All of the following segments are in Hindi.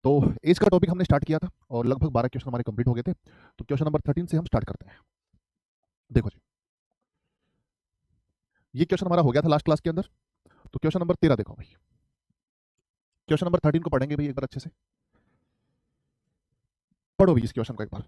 तो एज का टॉपिक हमने स्टार्ट किया था और लगभग 12 क्वेश्चन हमारे कंप्लीट हो गए थे। तो क्वेश्चन नंबर 13 से हम स्टार्ट करते हैं। देखो जी, ये क्वेश्चन हमारा हो गया था लास्ट क्लास के अंदर। तो क्वेश्चन नंबर 13 देखो भाई। क्वेश्चन नंबर 13 को पढ़ेंगे भाई एक बार अच्छे से। पढ़ो भाई इस क्वेश्चन को एक बार।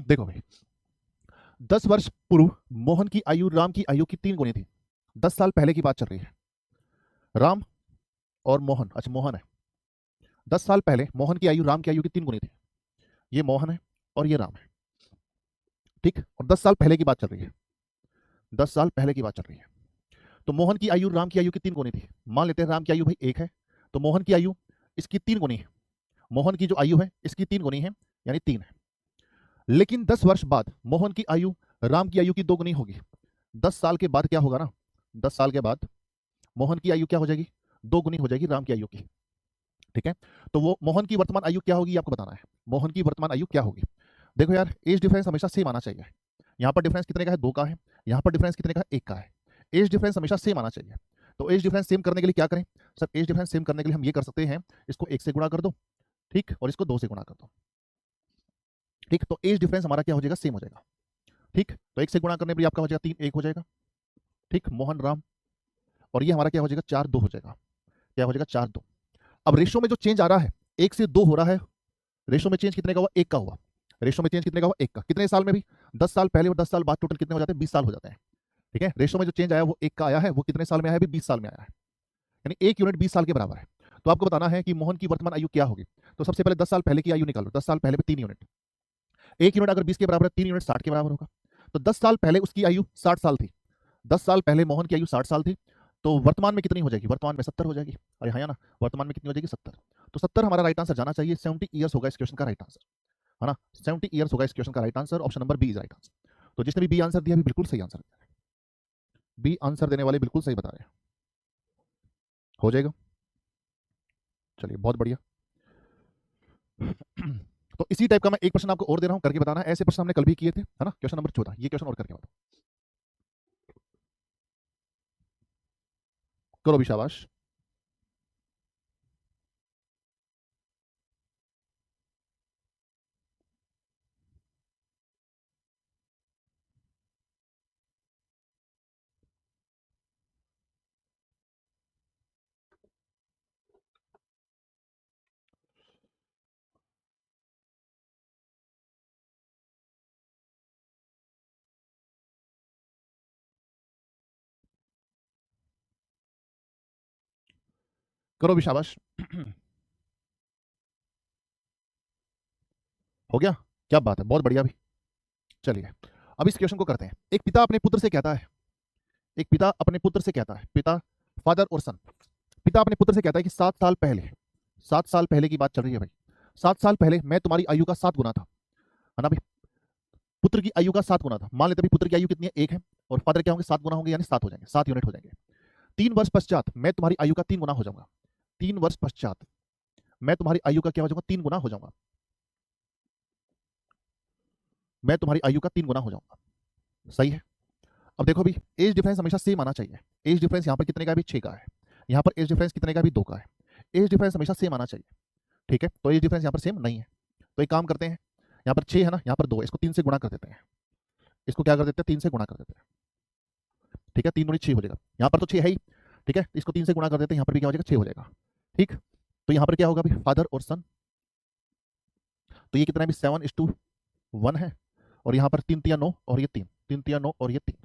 देखो भाई, 10 वर्ष पूर्व मोहन की आयु राम की आयु की 3 गुनी थी। 10 साल पहले की बात चल रही है। राम और मोहन, अच्छा मोहन है। 10 साल पहले मोहन की आयु राम की आयु की 3 गुनी थी। ये मोहन है और ये राम है। ठीक, और 10 साल पहले की बात चल रही है। 10 साल पहले की बात चल रही है। तो मोहन की आयु राम की आयु की 3 गुनी थी। मान लेते हैं राम की आयु भाई 1 है, तो मोहन की आयु इसकी 3 गुनी है। मोहन की जो आयु है इसकी 3 गुनी है, यानी 3 है। लेकिन 10 वर्ष बाद मोहन की आयु राम की आयु की 2 गुनी होगी। 10 साल के बाद क्या होगा ना, 10 साल के बाद मोहन की आयु क्या हो जाएगी, 2 गुनी हो जाएगी राम की आयु की। ठीक है, तो वो मोहन की वर्तमान आयु क्या होगी आपको बताना है। मोहन की वर्तमान आयु क्या होगी। देखो यार, एज डिफरेंस हमेशा सेम आना चाहिए। यहाँ पर डिफरेंस कितने का है, 2 का है। यहाँ पर डिफरेंस कितने का है, 1 का है। एज डिफरेंस हमेशा सेम आना चाहिए। तो एज डिफरेंस सेम करने के लिए क्या करें सर, एज डिफरेंस सेम करने के लिए हम ये कर सकते हैं, इसको 1 से गुणा कर दो, ठीक, और इसको 2 से गुणा कर दो। ठीक, तो एज डिफरेंस हमारा क्या हो जाएगा, सेम हो जाएगा। ठीक, तो 1 से गुणा करने पर आपका हो जाएगा 3, 1 हो जाएगा। ठीक, मोहन राम, और ये हमारा क्या हो जाएगा, 4, 2 हो जाएगा। क्या हो जाएगा, 4, 2। अब रेशो में जो चेंज आ रहा है 1 से 2 हो रहा है। रेशो में चेंज कितने का हुआ, 1 का हुआ। रेशो में चेंज कितने का हुआ, 1 का। कितने साल में भी, 10 साल पहले और 10 साल बाद टोटल कितने हो जाते हैं, 20 साल हो जाते हैं। ठीक है, रेशो में जो चेंज आया वो 1 का आया है, वो कितने साल में आया है, 20 साल में आया है। यानी 1 यूनिट 20 साल के बराबर है। तो आपको बताना है कि मोहन की वर्तमान आयु क्या होगी। तो सबसे पहले 10 साल पहले की आयु निकालो। 10 साल पहले में 3 यूनिट, 1 यूनिट अगर 20 के बराबर है, 3 यूनिट 60 के बराबर होगा। तो 10 साल पहले उसकी आयु 60 साल थी। 10 साल पहले मोहन की आयु 60 साल थी। तो वर्तमान में कितनी हो जाएगी, वर्तमान में 70 हो जाएगी। अरे हाँ या ना, वर्तमान में कितनी हो जाएगी, 70। तो 70 हमारा राइट आंसर जाना चाहिए। 70 ईयर्स होगा इस क्वेश्चन का राइट आंसर, है ना। 70 ईयर्स होगा इस क्वेश्चन का right answer. Option number B is right answer. तो जिसने भी बी आंसर दिया, बिल्कुल सही आंसर दिया। बी आंसर देने वाले बिल्कुल सही बता रहे हैं। हो जाएगा, चलिए बहुत बढ़िया। तो इसी टाइप का मैं एक क्वेश्चन आपको और दे रहा हूं, करके बताना। ऐसे प्रश्न हमने कल भी किए थे, है ना। क्वेश्चन नंबर 14, ये क्वेश्चन और करके बताओ। करो भी, शाबाश। करो भी, शाबाश। हो गया, क्या बात है, बहुत बढ़िया भी। चलिए अब इस क्वेश्चन को करते हैं। एक पिता अपने पुत्र से कहता है, एक पिता अपने पुत्र से कहता है, पिता, फादर और सन। पिता अपने पुत्र से कहता है कि 7 साल पहले, 7 साल पहले की बात चल रही है भाई। 7 साल पहले मैं तुम्हारी आयु का 7 गुना था, है ना भाई। पुत्र की आयु का 7 गुना था। मान लेते हैं पुत्र की आयु कितनी है, 1 है, और फादर क्या होंगे, 7 गुना होंगे, यानी 7 हो जाएंगे, 7 यूनिट हो जाएंगे। 3 वर्ष पश्चात मैं तुम्हारी आयु का 3 गुना हो जाऊंगा। 3 वर्ष पश्चात मैं तुम्हारी आयु का क्या हो जाऊंगा, 3 गुना हो जाऊंगा। मैं तुम्हारी आयु का 3 गुना हो जाऊंगा। सही है। अब देखो भी, एज डिफरेंस हमेशा सेम आना चाहिए। एज डिफरेंस यहाँ पर कितने का भी, 6 का है। यहाँ पर एज डिफरेंस कितने का भी, 2 का है। एज डिफरेंस हमेशा सेम आना चाहिए। ठीक है, तो एज डिफरेंस यहाँ पर सेम नहीं है। तो एक काम करते हैं, यहाँ पर 6 है ना, यहाँ पर 2 है, इसको 3 से गुणा कर देते हैं। इसको क्या कर देते हैं, 3 से गुणा कर देते हैं। ठीक है, 3 गुणी 6 हो जाएगा। यहाँ पर तो 6 है ही। ठीक है, इसको 3 से गुणा कर देते हैं, यहाँ पर भी क्या हो जाएगा, 6 हो जाएगा। ठीक, तो यहाँ पर क्या होगा भाई, फादर और सन। तो ये कितना है भी, 7:1 है। और यहाँ पर 3 3 9 और ये 3, 3 3 9 और ये 3।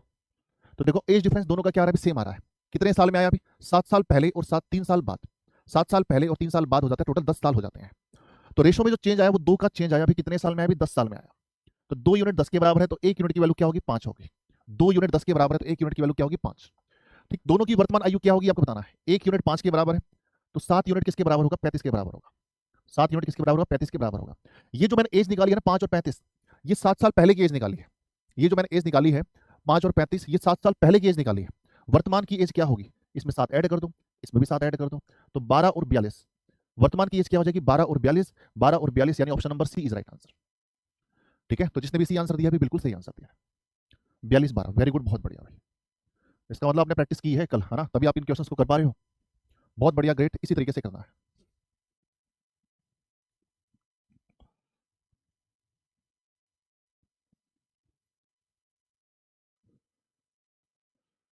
तो देखो एज डिफरेंस दोनों का क्या आ रहा है, सेम आ रहा है। कितने साल में आया अभी, 7 साल पहले और 3 साल बाद। 7 साल पहले और 3 साल बाद हो जाता है, टोटल 10 साल हो जाते हैं। तो रेशो में जो चेंज आया वो 2 का चेंज आया, अभी कितने साल में आया, अभी 10 साल में आया। तो 2 यूनिट 10 के बराबर है, तो 1 यूनिट की वैल्यू क्या होगी, 5 होगी। 2 यूनिट 10 के बराबर है, तो 1 यूनिट की वैल्यू क्या होगी, 5। ठीक, दोनों की वर्तमान आयु क्या होगी आपको बताना है। 1 यूनिट 5 के बराबर है, तो 7 यूनिट किसके बराबर होगा, 35 के बराबर होगा। 7 यूनिट किसके बराबर होगा? 35 के बराबर होगा। ये जो मैंने एज निकाली है ना 5 और 35, ये 7 साल पहले की एज निकाली है। ये जो मैंने एज निकाली है 5 और 35, ये 7 साल पहले की एज निकाली है। वर्तमान की एज क्या होगी? इसमें 7 ऐड कर दूं, इसमें भी 7 ऐड कर दूं, तो 12 और 42। वर्तमान की एज क्या हो जाएगी? 12 और 42। 12 और 42 यानी option number C is right answer. ठीक है, तो जिसने भी सी आंसर दिया भी बिल्कुल सही आंसर दिया। 42 12, वेरी गुड, बहुत बढ़िया भाई। इसका मतलब आपने प्रैक्टिस की है कल, है ना, तभी आप इन क्वेश्चंस को कर पा रहे हो। बहुत बढ़िया, ग्रेट, इसी तरीके से करना है।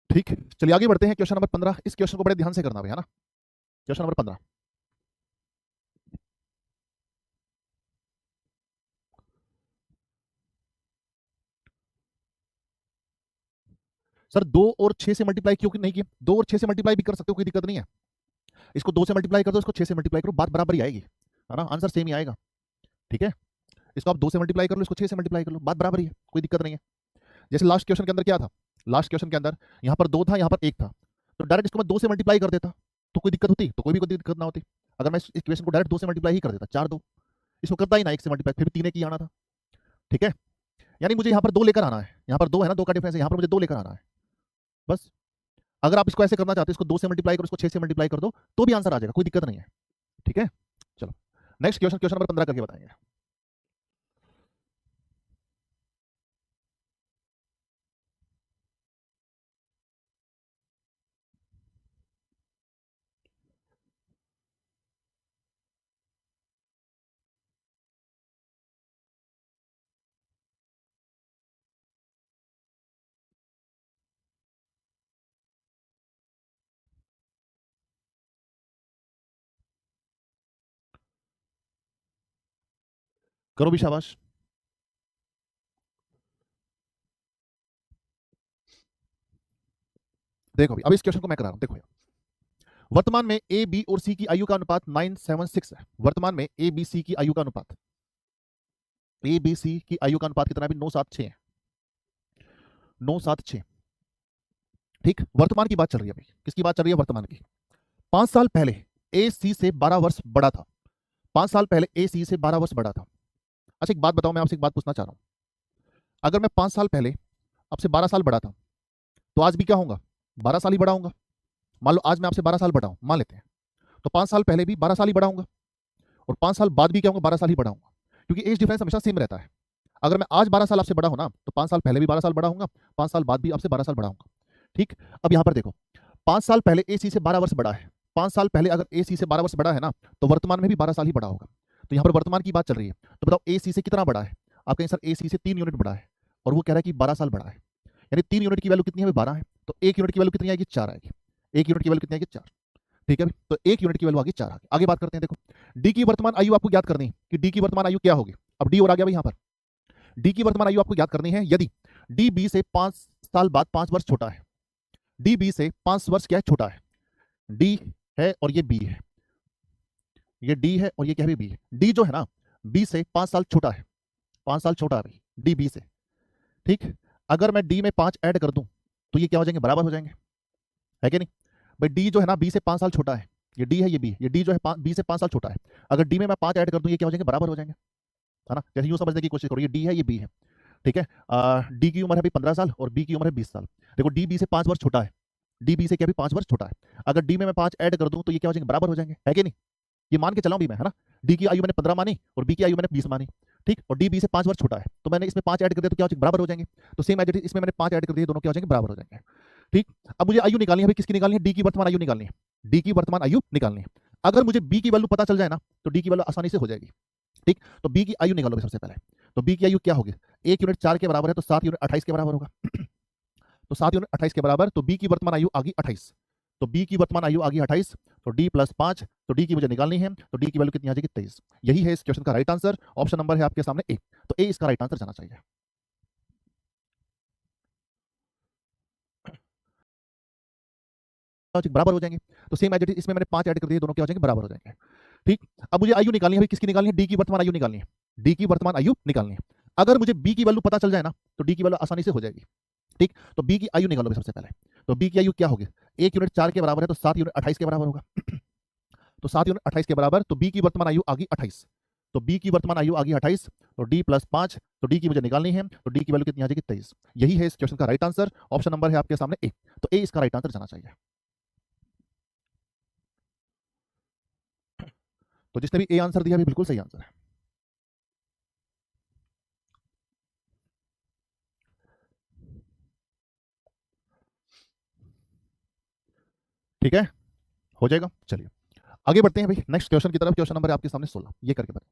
ठीक, चलिए आगे बढ़ते हैं। क्वेश्चन नंबर 15, इस क्वेश्चन को बड़े ध्यान से करना भाई, है ना। क्वेश्चन नंबर 15, सर 2 और 6 से मल्टीप्लाई क्यों नहीं किया? 2 और 6 से मल्टीप्लाई भी कर सकते हो, कोई दिक्कत नहीं है। इसको 2 से मल्टीप्लाई कर दो, इसको 6 से मल्टीप्लाई करो, बात बराबर ही आएगी, है ना, आंसर सेम ही आएगा। ठीक है, इसको आप 2 से मल्टीप्लाई कर लो, इसको 6 से मल्टीप्लाई कर लो, बात बराबर ही है, कोई दिक्कत नहीं है। जैसे लास्ट क्वेश्चन के अंदर क्या था? लास्ट क्वेश्चन के अंदर यहाँ पर 2 था, यहाँ पर 1 था, तो डायरेक्ट इसको मैं 2 से मल्टीप्लाई कर देता तो कोई दिक्कत होती? तो कोई भी कोई दिक्कत ना होती। अगर मैं इस इक्वेशन को डायरेक्ट 2 से मल्टीप्लाई ही कर देता, 4 2, इसको करता ही ना 1 से मल्टीप्लाई, फिर भी 3 की आना था। ठीक है, यानी मुझे यहाँ पर 2 लेकर आना है, यहाँ पर 2 है ना, 2 का डिफरेंस है, यहाँ पर मुझे 2 लेकर आना है बस। अगर आप इसको ऐसे करना चाहते हो, इसको 2 से मल्टीप्लाई करो, इसको 6 से मल्टीप्लाई कर दो, तो भी आंसर आ जाएगा, कोई दिक्कत नहीं है। ठीक है, चलो नेक्स्ट क्वेश्चन, क्वेश्चन नंबर 15 करके बताएंगे। करो भी, शाबाश। देखो अभी, अब इस क्वेश्चन को मैं करा रहा हूं, देखो यार। वर्तमान में ए बी और सी की आयु का अनुपात 976 है। वर्तमान में ए बी सी की आयु का अनुपात, ए बी सी की आयु का अनुपात कितना है? 976 है, 976। ठीक, वर्तमान की बात चल रही है भाई, किसकी बात चल रही है? वर्तमान की। 5 साल पहले ए सी से 12 वर्ष बड़ा था। 5 साल पहले ए सी से 12 वर्ष बड़ा था। अच्छा एक बात बताओ, मैं आपसे एक बात पूछना चाह रहा हूं, अगर मैं 5 साल पहले आपसे 12 साल बड़ा था, तो आज भी क्या होगा? 12 साल ही बड़ा होगा। मान लो आज मैं आपसे 12 साल बड़ा हूं, मान लेते हैं, तो 5 साल पहले भी 12 साल ही बड़ा होगा, और 5 साल बाद भी क्या होगा? 12 साल ही बड़ा होगा, क्योंकि एज डिफरेंस हमेशा सेम रहता है। अगर मैं आज 12 साल आपसे बड़ा हूं ना, तो 5 साल पहले भी 12 साल बड़ा होगा, 5 साल बाद भी आपसे 12 साल बड़ा होगा। ठीक, अब यहां पर देखो, 5 साल पहले ए सी से 12 वर्ष बड़ा है, 5 साल पहले अगर ए सी से 12 वर्ष बड़ा है ना, तो वर्तमान में भी 12 साल ही बड़ा होगा। तो यहाँ पर वर्तमान की बात चल रही है, तो बताओ ए सी से कितना बड़ा है? आप कहें सर ए सी से 3 यूनिट बड़ा है, और वो कह रहा है कि 12 साल बड़ा है, यानी 3 यूनिट की वैल्यू कितनी है? 12 है, तो 1 यूनिट की वैल्यू कितनी आएगी? 4 आएगी। 1 यूनिट की वैल्यू कितनी आएगी? 4। ठीक है, तो 1 यूनिट की वैल्यू आगे 4 आगे। आगे बात करते हैं, देखो डी की वर्तमान आयु आपको ज्ञात करनी है कि डी की वर्तमान आयु क्या होगी। अब डी और आ गया भाई, यहाँ पर डी की वर्तमान आयु आपको ज्ञात करनी है, यदि डी बी से 5 साल बाद 5 वर्ष छोटा है। डी बी से 5 वर्ष क्या है? छोटा है। डी है और ये बी है, ये डी है और ये क्या है? बी है। डी जो है ना, बी से 5 साल छोटा है, 5 साल छोटा है भाई डी बी से। ठीक, अगर मैं डी में 5 ऐड कर दूं, तो ये क्या हो जाएंगे? बराबर हो जाएंगे, है कि नहीं भाई? डी जो है ना, बी से 5 साल छोटा है, ये डी है, ये बी है, ये डी जो है बी से 5 साल छोटा है। अगर डी में मैं 5 ऐड कर दूं, ये क्या हो जाएंगे? बराबर हो जाएंगे, है ना। जैसे यूं समझने की कोशिश करो, ये डी है, ये बी है। ठीक है, डी की उम्र है भाई 15 साल और बी की उम्र है 20 साल। देखो डी बी से 5 वर्ष छोटा है, डी बी से क्या भी 5 वर्ष छोटा है। अगर डी में मैं 5 ऐड कर दूं, तो ये क्या हो जाएंगे? बराबर हो जाएंगे, है कि नहीं? ये मान के चलाऊं भी मैं, है ना। डी की आयु मैंने 15 मानी और बी की आयु मैंने 20 मानी। ठीक, और डी बी से 5 वर्ष छोटा है, तो मैंने इसमें 5 ऐड कर दिया, तो क्या हो जाएगा? बराबर हो जाएंगे। तो सेम एज इट इज इसमें मैंने 5 ऐड कर दिए, दोनों क्या हो जाएंगे? बराबर हो जाएंगे। ठीक, अब मुझे आयु निकालनी है भाई, किसकी निकालनी है? डी की वर्तमान आयु निकालनी है, डी की वर्तमान आयु निकालनी है। अगर मुझे बी की वैल्यू पता चल जाए ना, तो डी की वैल्यू आसानी से हो जाएगी। ठीक, तो बी की आयु निकालो सबसे पहले। तो बी की आयु क्या होगी? 1 यूनिट 4 के बराबर है, तो 7 यूनिट 28 के बराबर होगा। तो 7 यूनिट 28 के बराबर, तो बी की वर्तमान आयु आ गई 28। तो बी की वर्तमान आयु आ गई 28, तो डी प्लस 5, तो डी की मुझे निकालनी है, तो डी की वैल्यू कितनी आ जाएगी? 23। यही है इस क्वेश्चन का राइट आंसर। ऑप्शन नंबर है आपके सामने ए, तो ए इसका राइट आंसर जाना चाहिए। बराबर हो जाएंगे, तो सेम एज इट इज इसमें मैंने 5 ऐड कर दिए, दोनों क्या हो जाएंगे? बराबर हो जाएंगे। ठीक, अब मुझे आयु निकालनी है भाई, किसकी निकालनी है? डी की वर्तमान आयु निकालनी है, डी की वर्तमान आयु निकालनी है। अगर मुझे बी की वैल्यू पता चल जाए ना, तो डी की वैल्यू आसानी से हो जाएगी। ठीक, तो बी की आयु निकालो सबसे पहले। तो बी की आयु क्या होगी? 1 यूनिट 4 के बराबर है, तो 7 यूनिट 28 के बराबर होगा। तो 7 यूनिट 28 के बराबर, तो बी की वर्तमान आयु आ गई 28। तो बी की वर्तमान आयु आ गई 28, तो डी प्लस 5, तो डी की मुझे निकालनी है, तो डी की वैल्यू कितनी आ जाएगी 23। यही है इस क्वेश्चन का राइट आंसर। ऑप्शन नंबर है आपके सामने ए, तो ए इसका राइट आंसर जाना चाहिए। तो जिसने भी ए आंसर दिया भी बिल्कुल सही आंसर है। ठीक है, हो जाएगा। चलिए आगे बढ़ते हैं भाई नेक्स्ट क्वेश्चन की तरफ। क्वेश्चन नंबर है आपके सामने 16, ये करके बताओ।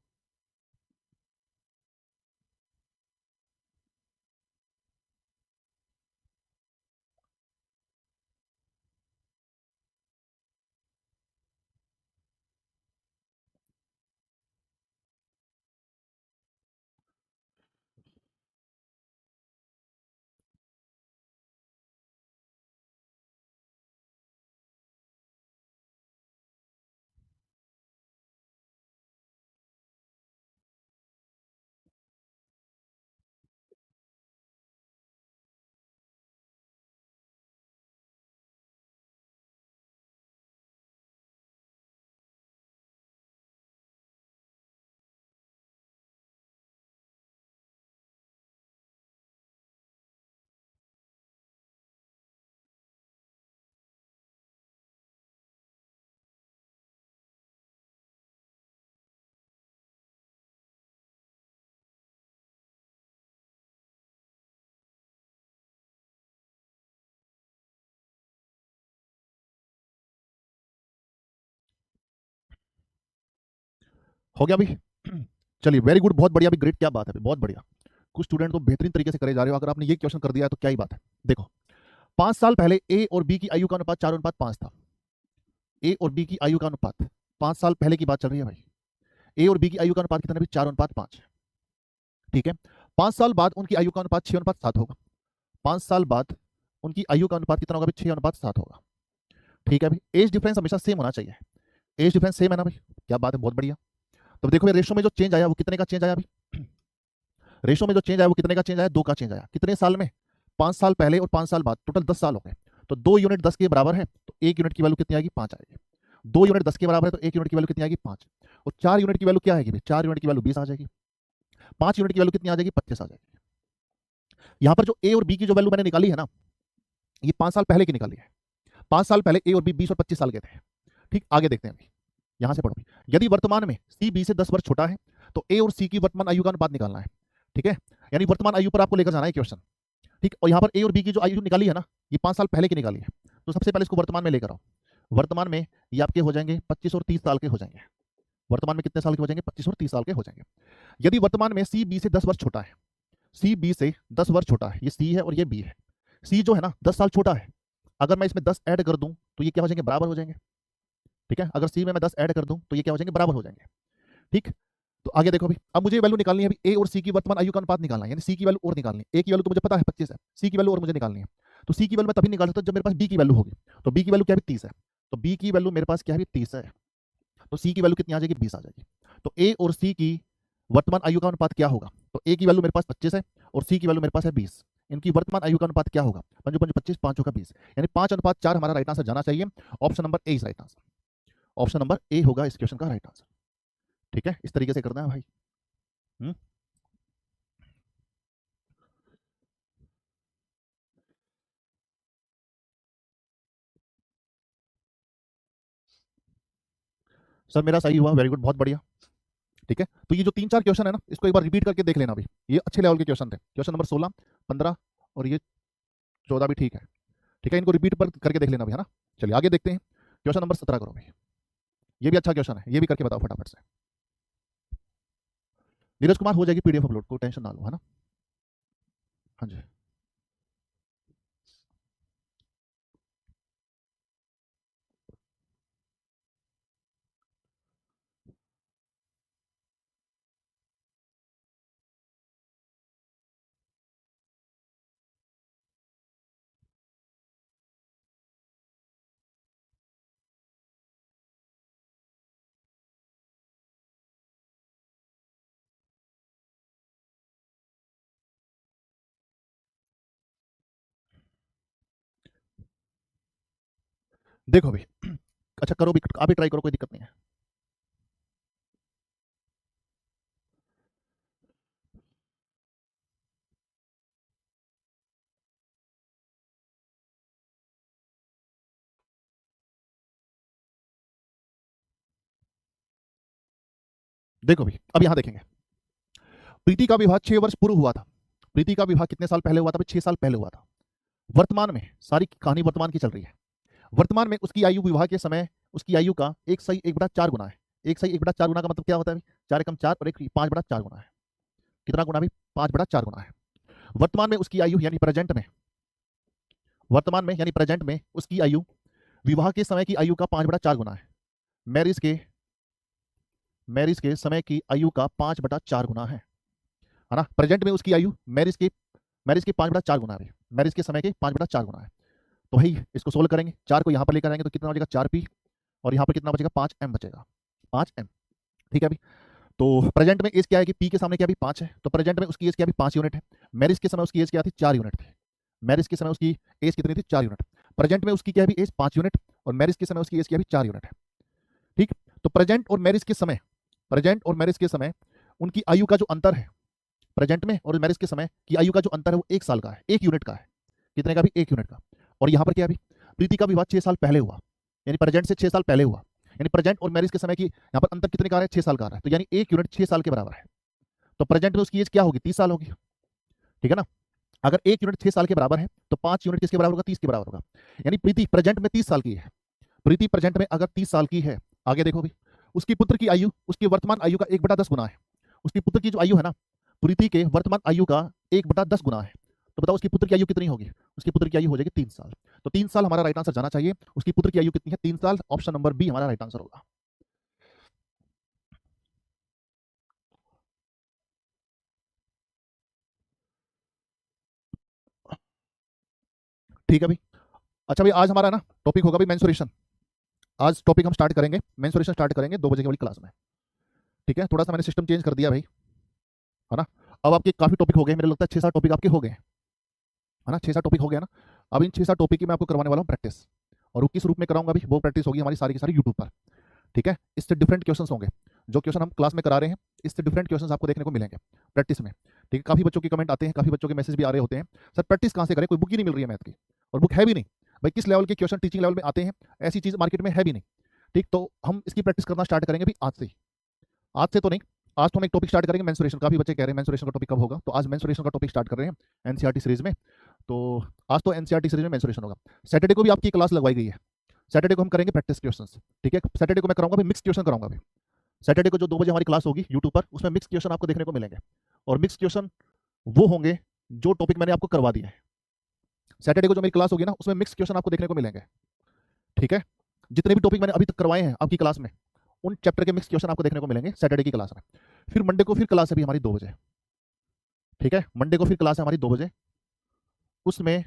हो गया भाई। चलिए वेरी गुड, बहुत बढ़िया, अभी ग्रेट, क्या बात है, बहुत बढ़िया। कुछ स्टूडेंट तो बेहतरीन तरीके से करे जा रहे हो। अगर आपने ये क्वेश्चन कर दिया है तो क्या ही बात है। देखो 5 साल पहले ए और बी की आयु का अनुपात 4:5 था। ए और बी की आयु का अनुपात 5 साल पहले की बात चल रही है भाई। ए और बी की आयु का अनुपात कितना भी 4:5। ठीक है, 5 साल बाद उनकी आयु का अनुपात 6:7 होगा। 5 साल बाद उनकी आयु का अनुपात कितना होगा भाई 6:7 होगा। ठीक है भाई, एज डिफरेंस हमेशा सेम होना चाहिए। एज डिफरेंस सेम है ना भाई, क्या बात है, बहुत बढ़िया। तो देखो भाई रेशो में जो चेंज आया वो कितने का चेंज आया भाई। रेशो में जो चेंज आया वो कितने का चेंज आया, 2 का चेंज आया। कितने साल में, 5 साल पहले और 5 साल बाद, टोटल 10 साल हो गए। तो 2 यूनिट 10 के बराबर है, तो 1 यूनिट की वैल्यू कितनी आएगी, 5 आएगी। 2 यूनिट 10 के बराबर है तो 1 यूनिट की वैल्यू कितनी आएगी, 5। और 4 यूनिट की वैल्यू क्या आएगी भाई, 4 यूनिट की वैल्यू 20 आ जाएगी। 5 यूनिट की वैल्यू कितनी आ जाएगी, 25 आ जाएगी। यहाँ पर जो ए और बी की जो वैल्यू मैंने निकाली है ना, ये 5 साल पहले की निकाली है। 5 साल पहले ए और बी 20 और 25 साल के थे। ठीक, आगे देखते हैं अभी, यहां से पढ़ो। यदि वर्तमान में सी बी से 10 वर्ष छोटा है तो ए और सी की वर्तमान आयु का अनुपात निकालना है। ठीक है, यानी वर्तमान आयु पर आपको लेकर जाना है क्वेश्चन। ठीक, और यहाँ पर ए और बी की जो आयु निकाली है ना, ये 5 साल पहले की निकाली है। तो सबसे पहले इसको वर्तमान में लेकर आओ। वर्तमान में ये आपके हो जाएंगे 25 और 30 साल के हो जाएंगे। वर्तमान में कितने साल के हो जाएंगे, 25 और 30 साल के हो जाएंगे। यदि वर्तमान में सी बी से 10 वर्ष छोटा है, सी बी से 10 वर्ष छोटा है, ये सी है और ये बी है। सी जो है ना 10 साल छोटा है, अगर मैं इसमें 10 ऐड कर दूं तो ये क्या हो जाएंगे, बराबर हो जाएंगे। ठीक है, अगर सी में मैं 10 ऐड कर दूं तो ये क्या हो जाएंगे, बराबर हो जाएंगे। ठीक, तो आगे देखो अभी, अब मुझे वैल्यू निकालनी है अभी, ए और सी की वर्तमान आयु का अनुपात निकालना है, यानी सी की वैल्यू और निकालनी है। ए की वैल्यू तो मुझे पता है 25 है, सी की वैल्यू और मुझे निकालनी है। तो सी की वैल्यू मैं तभी निकाल सकता हूं जब मेरे पास बी की वैल्यू होगी। तो बी की वैल्यू क्या है, 30 है। तो बी की वैल्यू मेरे पास क्या है, 30 है। तो सी की वैल्यू कितनी आ जाएगी, 20 आ जाएगी। तो ए और सी की वर्तमान आयु का अनुपात क्या होगा, तो ए की वैल्यू मेरे पास 25 है और सी की वैल्यू मेरे पास है 20। इनकी वर्तमान आयु का अनुपात क्या होगा, 5 5 25, 5 होगा 20, यानी 5:4 हमारा राइट आंसर जाना चाहिए। Option number A is right answer. Option number A होगा इस क्वेश्चन का राइट आंसर। ठीक है, इस तरीके से करना है भाई। हम्म, सर मेरा सही हुआ, वेरी गुड, बहुत बढ़िया। ठीक है, तो ये जो 3 4 क्वेश्चन है ना, इसको एक बार रिपीट करके देख लेना भाई। ये अच्छे लेवल के क्वेश्चन थे। क्वेश्चन नंबर 16, 15 और ये 14 भी ठीक है। ठीक है, इनको रिपीट पर करके देख लेना भाई, है ना। चलिए आगे देखते हैं। क्वेश्चन नंबर 17 करो भाई। ये भी अच्छा क्वेश्चन है, ये भी करके बताओ फटाफट से। नीरज कुमार, हो जाएगी पीडीएफ अपलोड, कोई टेंशन ना लो, है ना। हाँ जी। देखो भाई, अच्छा करो भी, आप भी ट्राई करो, कोई दिक्कत नहीं है। देखो भाई, अब यहां देखेंगे, प्रीति का विवाह 6 वर्ष पूर्व हुआ था। प्रीति का विवाह कितने साल पहले हुआ था भाई? 6 साल पहले हुआ था। वर्तमान में, सारी कहानी वर्तमान की चल रही है। वर्तमान में उसकी आयु विवाह के समय, उसकी आयु का 1/1/4 गुना है। 1/1/4 गुना का मतलब क्या होता है? 4 × 4 और 5/4 गुना है। कितना गुना भी? 5/4 गुना है। वर्तमान में उसकी आयु यानी प्रेजेंट में, वर्तमान में यानी प्रेजेंट में उसकी आयु विवाह के समय की आयु का 5/4 गुना है। मैरिज के समय की आयु का 5/4 गुना है ना? प्रेजेंट में उसकी आयु मैरिज के 5/4 गुना है। मैरिज के समय के 5/4 गुना है। तो भाई इसको सोल्व करेंगे, 4 को यहाँ पर लेकर आएंगे तो कितना बचेगा? 4p, और यहाँ पर कितना बचेगा? 5m बचेगा। 5m, ठीक है अभी। तो प्रेजेंट में एज क्या है कि p के सामने क्या भी 5 है, तो प्रेजेंट में उसकी एज क्या भी 5 यूनिट है। मैरिज के समय उसकी एज क्या थी? 4 यूनिट थी। मैरिज के समय उसकी एज कितनी थी? 4 यूनिट। प्रेजेंट में उसकी क्या भी एज 5 यूनिट, और मैरिज के समय उसकी एज क्या भी 4 यूनिट है। ठीक, तो प्रेजेंट और मैरिज के समय उनकी आयु का जो अंतर है, प्रेजेंट में और मैरिज के समय की आयु का जो अंतर है वो 1 साल का है, 1 यूनिट का है। कितने का भी? 1 यूनिट का। और यहाँ पर क्या भी? प्रीति का विवाह 6 साल पहले हुआ, यानी प्रेजेंट से 6 साल पहले हुआ, यानी प्रेजेंट और मैरिज के समय की यहाँ पर अंतर कितने का आ रहा है? 6 साल का आ रहा है। तो यानी 1 यूनिट 6 साल के बराबर है। तो प्रेजेंट में उसकी एज क्या होगी? 30 साल होगी, ठीक है ना? अगर 1 यूनिट 6 साल के बराबर है तो 5 यूनिट किसके बराबर होगा? 30 के बराबर होगा। यानी प्रीति प्रेजेंट में 30 साल की है। प्रीति प्रेजेंट में अगर 30 साल की है, आगे देखो भी, उसकी पुत्र की आयु उसकी वर्तमान आयु का 1/10 गुना है। उसकी पुत्र की जो आयु है ना, प्रीति के वर्तमान आयु का 1/10 गुना है। तो बताओ उसकी पुत्र की आयु कितनी होगी? उसकी पुत्र की आयु हो जाएगी 3 साल। तो 3 साल हमारा राइट आंसर जाना चाहिए। उसकी पुत्र की आयु कितनी है? 3 साल। ऑप्शन नंबर बी हमारा राइट आंसर होगा। ठीक है भाई। अच्छा भाई, आज हमारा ना टॉपिक होगा भाई मेंसुरेशन। आज टॉपिक हम स्टार्ट करेंगे, मेंसुरेशन स्टार्ट करेंगे 2 बजे की वाली क्लास में। ठीक है, थोड़ा सा मैंने सिस्टम चेंज कर दिया भाई, है ना? अब आपके काफी टॉपिक हो गए, मेरे लगता है 6-7 टॉपिक आपके हो गए, है ना? 6-7 टॉपिक हो गया ना। अब इन 6-7 टॉपिक की मैं आपको करवाने वाला हूँ प्रैक्टिस, और वो किस रूप में कराऊंगा भी? वो प्रैक्टिस होगी हमारी सारी की सारी यूट्यूब पर। ठीक है, इससे डिफरेंट क्वेश्चंस होंगे। जो क्वेश्चन हम क्लास में करा रहे हैं, इससे डिफरेंट क्वेश्चंस आपको देखने को मिलेंगे प्रैक्टिस में। ठीक है, काफी बच्चों के कमेंट आते हैं, काफी बच्चों के मैसेज भी आ रहे होते हैं, सर प्रैक्टिस कहाँ से करें? कोई बुक ही नहीं मिल रही है मैथ की, और बुक है भी नहीं भाई। किस लेवल के क्वेश्चन टीचिंग लेवल में आते हैं, ऐसी चीज मार्केट में है भी नहीं। ठीक, तो हम इसकी प्रैक्टिस करना स्टार्ट करेंगे भी आज से ही। आज से तो नहीं, आज तो हम एक टॉपिक स्टार्ट करेंगे मेंसुरेशन। काफी बच्चे कह रहे हैं मेंसुरेशन का टॉपिक कब होगा, तो आज मेंसुरेशन का टॉपिक स्टार्ट कर रहे हैं एनसीईआरटी सीरीज में। तो आज तो एनसीईआरटी सीरीज में मेंसुरेशन होगा। सैटरडे को भी आपकी क्लास लगवाई गई है, सैटरडे को हम करेंगे प्रैक्टिस क्वेश्चंस। ठीक है, सैटरडे को मैं कराऊंगा भी मिक्स क्वेश्चन कराऊंगा भी। सैटरडे को जो 2 बजे हमारी क्लास होगी यूट्यूब पर, उसमें मिक्स क्वेश्चन आपको देखने को मिलेंगे, और मिक्स क्वेश्चन वो होंगे जो टॉपिक मैंने आपको करवा दिया है। सैटरडे को जो मेरी क्लास होगी ना, उसमें मिक्स क्वेश्चन आपको देखने को मिलेंगे। ठीक है, जितने भी टॉपिक मैंने अभी तक करवाए हैं आपकी क्लास में, उन चैप्टर के मिक्स क्वेश्चन आपको देखने को मिलेंगे सैटरडे की क्लास में। फिर मंडे को फिर क्लास है भी हमारी 2 बजे। ठीक है, मंडे को फिर क्लास है हमारी 2 बजे। उसमें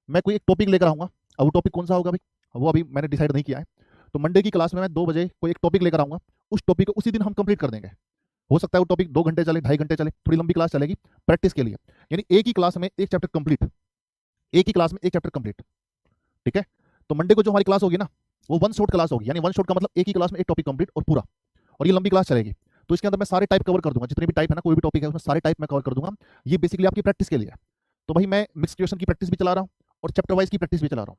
मैं कोई एक टॉपिक लेकर आऊंगा। अब वो टॉपिक कौन सा होगा भाई, वो अभी मैंने डिसाइड नहीं किया है। तो मंडे की क्लास में मैं 2 बजे कोई एक टॉपिक लेकर आऊंगा। उस टॉपिक को उसी दिन हम कंप्लीट कर देंगे। हो सकता है वो टॉपिक 2 घंटे चले, 2.5 घंटे चले, थोड़ी लंबी क्लास चलेगी प्रैक्टिस के लिए। यानी एक ही क्लास में एक चैप्टर कंप्लीट, एक ही क्लास में एक चैप्टर कंप्लीट। ठीक है, तो मंडे को जो हमारी क्लास होगी ना, वो वन शॉट क्लास होगी। यानी वन शॉट का मतलब एक ही क्लास में एक टॉपिक कंप्लीट और पूरा, और ये लंबी क्लास चलेगी। तो इसके अंदर मैं सारे टाइप कवर कर दूंगा, जितने भी टाइप है ना, कोई भी टॉपिक है उसमें सारे टाइप मैं कवर कर दूंगा। ये बेसिकली आपकी प्रैक्टिस के लिए है। तो भाई मैं मिक्स क्वेश्चन की प्रैक्टिस भी चला रहा हूँ और चैप्टर वाइज की प्रैक्टिस भी चला रहा हूँ।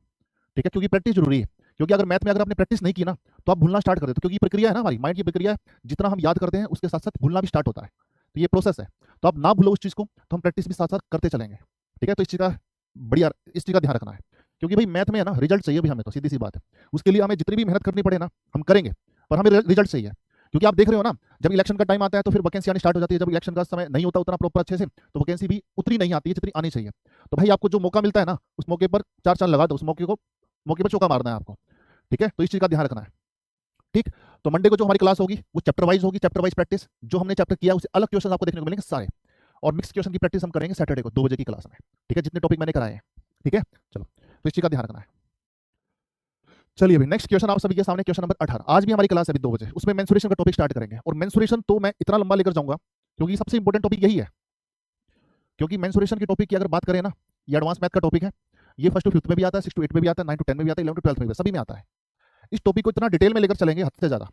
ठीक है, क्योंकि प्रैक्टिस जरूरी है। क्योंकि अगर मैथ में अगर आपने प्रैक्टिस नहीं की ना, तो आप भूलना स्टार्ट कर देते हो। क्योंकि प्रक्रिया है ना हमारी माइंड की प्रक्रिया है, जितना हम याद करते हैं उसके साथ साथ भूलना भी स्टार्ट होता है। तो ये प्रोसेस है, तो आप ना भूलो उस चीज़ को, तो हम प्रैक्टिस भी साथ साथ करते चलेंगे। ठीक है, तो इस चीज़ का बढ़िया, इस चीज़ का ध्यान रखना है। क्योंकि भाई मैथ में है ना रिजल्ट चाहिए भी हमें, तो सीधी सी बात है। उसके लिए हमें जितनी भी मेहनत करनी पड़े ना, हम करेंगे, पर हमें रिजल्ट चाहिए। क्योंकि आप देख रहे हो ना, जब इलेक्शन का टाइम आता है तो फिर वैकेंसी आनी स्टार्ट हो जाती है। जब इलेक्शन का समय नहीं होता उतना प्रॉपर अच्छे से, तो वैकेंसी भी उतनी नहीं आती है जितनी आनी चाहिए। तो भाई आपको जो मौका मिलता है ना, उस मौके पर 4 चांद लगा दो, उस मौके पर चौका मारना है आपको। ठीक है, तो इस चीज़ का ध्यान रखना है। ठीक, तो मंडे को जो हमारी क्लास होगी वो चैप्टर वाइज होगी, चैप्टर वाइज प्रैक्टिस। जो हमने चैप्टर किया उससे अलग क्वेश्चन आपको देखने को मिलेंगे सारे, और मिक्स क्वेश्चन की प्रैक्टिस हम करेंगे सैटरडे को 2 बजे की क्लास में। ठीक है, जितने टॉपिक मैंने कराए हैं। ठीक है, चलो, तो इस चीज़ का ध्यान रखना है। चलिए अभी नेक्स्ट क्वेश्चन आप सभी के सामने, क्वेश्चन नंबर 18। आज भी हमारी क्लास है अभी 2 बजे, उसमें मेंसुरेशन का टॉपिक स्टार्ट करेंगे। और मेंसुरेशन तो मैं इतना लंबा लेकर जाऊंगा क्योंकि सबसे इंपॉर्टेंट टॉपिक यही है। क्योंकि मेंसुरेशन की टॉपिक की अगर बात करें ना, ये एडवांस मैथ का टॉपिक है। ये 1st to 5th में भी आता है, 6 to 8 में भी आता है, 9 to 10 में भी आता है, 11 to 12 में भी, सभी में आता है। इस टॉपिक को इतना डिटेल में लेकर चलेंगे हद से ज्यादा।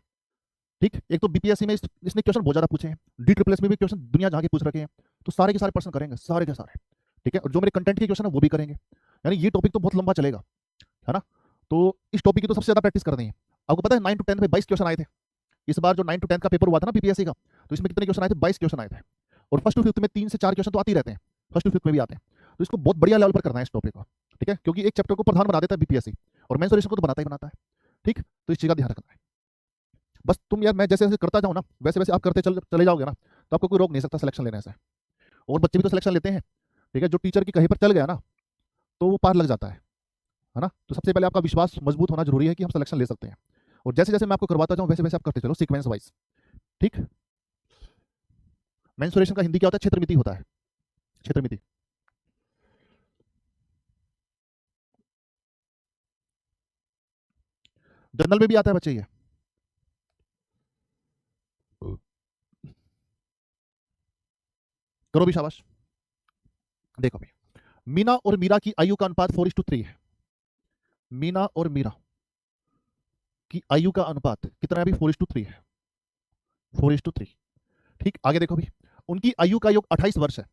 ठीक, एक तो बीपीएससी में इसने क्वेश्चन बहुत ज्यादा पूछे हैं, डी ट्रिपल एस में भी क्वेश्चन दुनिया जहाँ के पूछ रखे हैं, तो सारे के सारे पर्सन करेंगे, सारे के सारे। ठीक है, और जो मेरे कंटेंट के क्वेश्चन है वो भी करेंगे, यानी ये टॉपिक तो बहुत लंबा चलेगा, है ना। तो इस टॉपिक की तो सबसे ज्यादा प्रैक्टिस करनी है। आपको पता है 9 to 10 में 22 क्वेश्चन आए थे। इस बार जो 9 to 10 का पेपर हुआ था ना बीपीएससी का, तो इसमें कितने क्वेश्चन आए थे? 22 क्वेश्चन आए थे। और फर्स्ट टू फिफ्थ में 3 से 4 क्वेश्चन तो आते ही रहते हैं, फर्स्ट टू फिफ्थ में भी आते हैं। तो इसको बहुत बढ़िया लेवल पर करना है इस टॉपिक को। ठीक है, क्योंकि एक चैप्टर को प्रधान बना देता है बीपीएससी, और मेंसुरेशन को तो बनाता ही बनाता है। ठीक, तो इस चीज का ध्यान रखना है। बस तुम यार, मैं जैसे जैसे करता जाऊँ ना, वैसे वैसे आप करते चले जाओगे ना, तो आपको कोई रोक नहीं सकता सिलेक्शन लेने से। और बच्चे भी तो सिलेक्शन लेते हैं। ठीक है, जो टीचर की कहीं पर चल गया ना, तो वो पार लग जाता है ना। तो सबसे पहले आपका विश्वास मजबूत होना जरूरी है कि हम सिलेक्शन ले सकते हैं। और जैसे जैसे मैं आपको करवाता जाऊँ वैसे वैसे आप करते चलो सीक्वेंस वाइज। ठीक, मेंसुरेशन का हिंदी क्या होता है? क्षेत्रमिति होता है, क्षेत्रमिति। जनरल में भी आता है बच्चे ये। करो भी, शाबाश। देखो भाई, मीना और मीरा की आयु का अनुपात 4:3 है। मीना और मीरा की आयु का अनुपात कितना है अभी? 4:3 है, 4:3। ठीक, आगे देखो भी, उनकी आयु का योग 28 वर्ष है।